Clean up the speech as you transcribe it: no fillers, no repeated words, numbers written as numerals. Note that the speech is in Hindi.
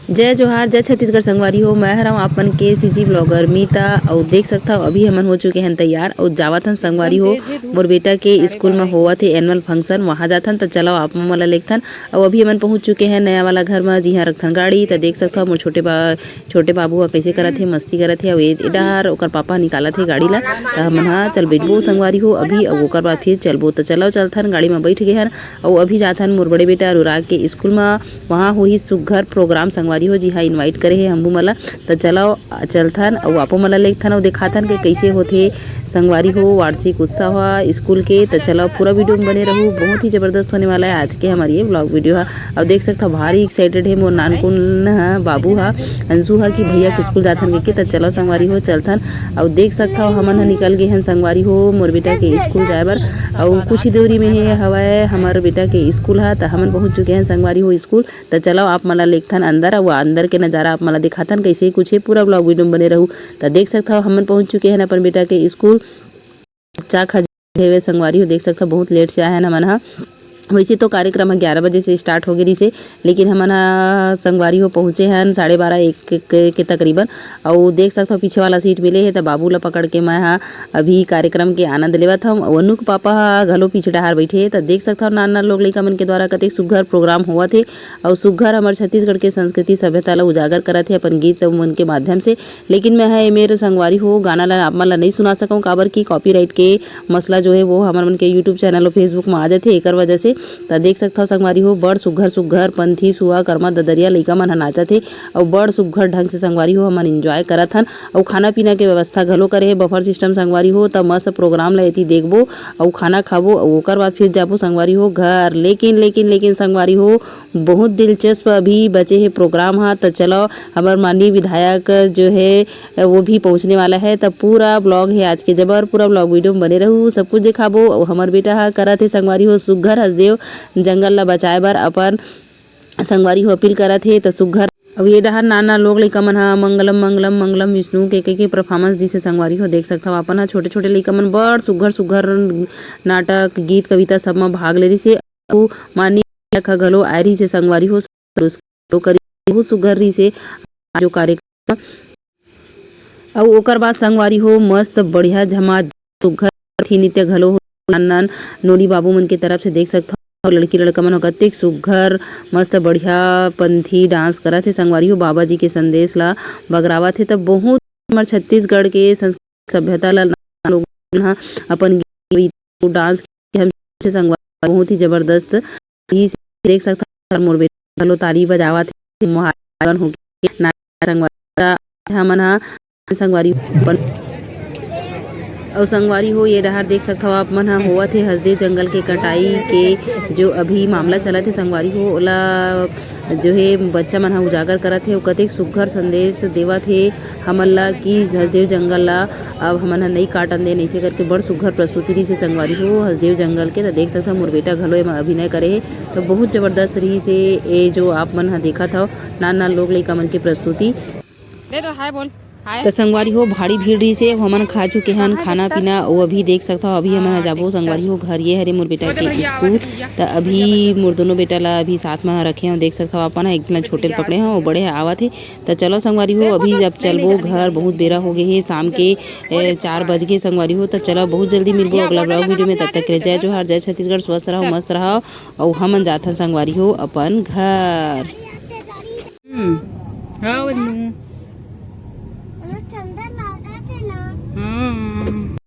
जय जोहार जय छत्तीसगढ़ संगवारी हो। मैं हूँ अपन के सीजी ब्लॉगर मीता और देख सकता हो अभी हमन हो चुके हैं तैयार और जावत हन संगवारी हो मोर बेटा के स्कूल में होवा थे एनुअल फंक्शन वहाँ जाथन तो चलो आप मोला लेखथन। और अभी हमन पहुँच चुके हैं नया वाला घर में जिहाँ रखथन गाड़ी। तो देख सकता हो मोर छोटे बाबू ह कैसे करत थे मस्ती करत थे। और डर ओकर पापा निकालत थे गाड़ी ला तो हमन हाँ चल बैठबो संगवारी हो अभी और ओकर बाद फिर चलबो। तो चलो चलथन गाड़ी में बैठ गए हन और अभी जाथन मोर बड़े बेटा अनुराग के स्कूल में वहाँ हुई सुघर प्रोग्राम संगवारी हो जी हाँ इनवाइट करे है हमू मला। तो चलो चलथन और आपो मला लेखथन और दिखाथन के कैसे होथे संगवारी हो वार्षिक उत्सव स्कूल के। तो चलो पूरा वीडियो में बने रहूँ, बहुत ही जबरदस्त होने वाला है आज के हमारी ये ब्लॉग वीडियो है। और देख सकता भारी एक्साइटेड है मोर नानकुन बाबू हा अंशु हा कि भैया के स्कूल जाथन के। तो चलो संगवारी हो चलथन और देख सकता हो हमन निकल गए हैं संगवारी हो मोर बेटा के स्कूल जाए बर। और कुछ ही दूरी में है हवाए हमारे बेटा के स्कूल है। तो हमन पहुँच चुके हैं संगवारी हो स्कूल। तो चलो आप मला लेखथन अंदर और अंदर के नज़ारा आप मला दिखाथन कैसे कुछ है पूरा ब्लॉग वीडियो में बने रहूँ। तो देख सकता हो हमन पहुँच चुके हैं अपन बेटा के स्कूल चा खजे संगवारी हो। देख सकता बहुत लेट से आए हैं हमन हा। वैसे तो कार्यक्रम 11 बजे से स्टार्ट हो गई से लेकिन हमन संगवारी हो पहुँचे हैं 12:30 के तकरीबन। और देख सकते हो पीछे वाला सीट मिले है तो बाबू ला पकड़ के मैं अभी कार्यक्रम के आनंद लेवत हम। वनु के पापा घलो पीछे डहार बैठे है। तो देख सकता हो नाना लोग लइका मन के द्वारा कतेक सुघर प्रोग्राम हुआ थे और सुघर हमारे छत्तीसगढ़ के संस्कृति सभ्यता ला उजागर करत है अपन गीत मन के माध्यम से। लेकिन मैं है मेरे संगवारी हो गाना ला आप मन ला नहीं सुना सकूँ काबर की कॉपीराइट के मसला जो है वो हमारे मन के यूट्यूब चैनल और फेसबुक में आ जाते एक वजह से। तो देख सकता हो संगवारी हो बड़ सुघर पंथी सुआ कर्मा ददरिया लइका मन नाचत हे और बड़ सुघर ढंग से संगवारी हो हमन एंजॉय करत हन। और खाना पीना के व्यवस्था घलो करे है बफर सिस्टम संगवारी हो। तब मस्त प्रोग्राम ला एती देखबो और खाना खाबो और ओकर बाद फिर जाबो संगवारी हो घर। लेकिन संगवारी हो बहुत दिलचस्प अभी बचे है प्रोग्राम हा। तो चलो हमार माननीय विधायक जो है वो भी पहुँचने वाला है। तब पूरा ब्लॉग है आज के जबर पूरा ब्लॉग वीडियो में बने रहूँ सब कुछ दिखाबो। और हमार बेटा हा करत है संगवारी हो सुघर हसदेव जंगल ला बचाए बर अपन संगवारी हो अपील करत है। तो सुघर अब ये डहर नाना लोग लइका मन मंगलम मंगलम मंगलम विष्णु के परफॉर्मेंस दी से संगवारी हो। देख सकता हो अपन छोटे छोटे लइका मन बड़ सुघर नाटक गीत कविता सब में भाग ले रही से। माननीय घलो आय रही से संगवारी हो करी सुघर रही से जो कार्यक्रम। और ओकर बाद संगवारी हो मस्त बढ़िया झमा सुघर थी नृत्य घलो हो नान नोनी बाबू मन के तरफ से। देख सकता और लड़की लड़का मन कतेक सुघर मस्त बढ़िया पंथी डांस करत है संगवारी हो बाबा जी के संदेश ला बगरावत है। तब बहुत हमारे छत्तीसगढ़ के संस्कृति सभ्यता ला लोग अपन डांस के संगवारी बहुत ही जबरदस्त ही देख सकता मोर बेटा घलो ताली बजावत है मोहागन हो के संगवारी हमन संगवारी और संगवारी हो ये डहार देख सकता हो आप मन होवत है हसदेव जंगल के कटाई के जो अभी मामला चला थे संगवारी हो ओला जो है बच्चा मन उजागर करत है कतेक सुघर संदेश देवत है हमन ला कि हसदेव जंगल ला अब हमन नहीं काटन दे नहीं से करके बड़ सुघर प्रस्तुति रही से संगवारी हो हसदेव जंगल के। तो देख सकता मोर बेटा घलो में अभिनय करे है तो बहुत जबरदस्त रही से ये जो आप मन देखा था नाना लोग लइका मन की प्रस्तुति। हाय बोल तो संगवारी हो भारी भीड़ रही से हमन खा चुके हैं खाना पीना। वो अभी देख सकता हो अभी हमन जाबो संगवारी हो घर ये हरे मोर बेटा के स्कूल। तो अभी मोर दोनों बेटा ला अभी साथ में रखे हो देख सकता हो अपन एक दिन छोटे पकड़े हैं वो बड़े आवत है। तो चलो संगवारी हो अभी जब चलबो घर बहुत बेरा हो गए है शाम के 4 बज गए संगवारी हो। तो चलो बहुत जल्दी मिलबो अगला ब्लॉग वीडियो में। तब तक के जय जोहार जय छत्तीसगढ़ स्वस्थ रहो मस्त रहो और हमन जाथन संगवारी हो अपन घर।